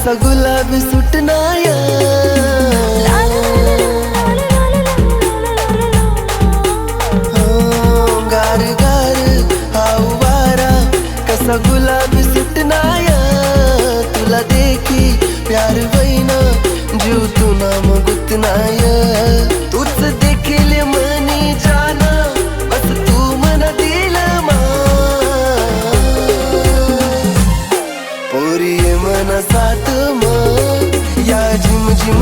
कसा गुलाबी सुटनाया गार गार हाऊ वारा कसा गुलाबी सुटनाया तुला देखी प्यार वैना जीव तू नाम गुतनाया तूच देखील मनी जाना बस तू मन दिल मा पोरी ये मना साथ मा या झिम झिम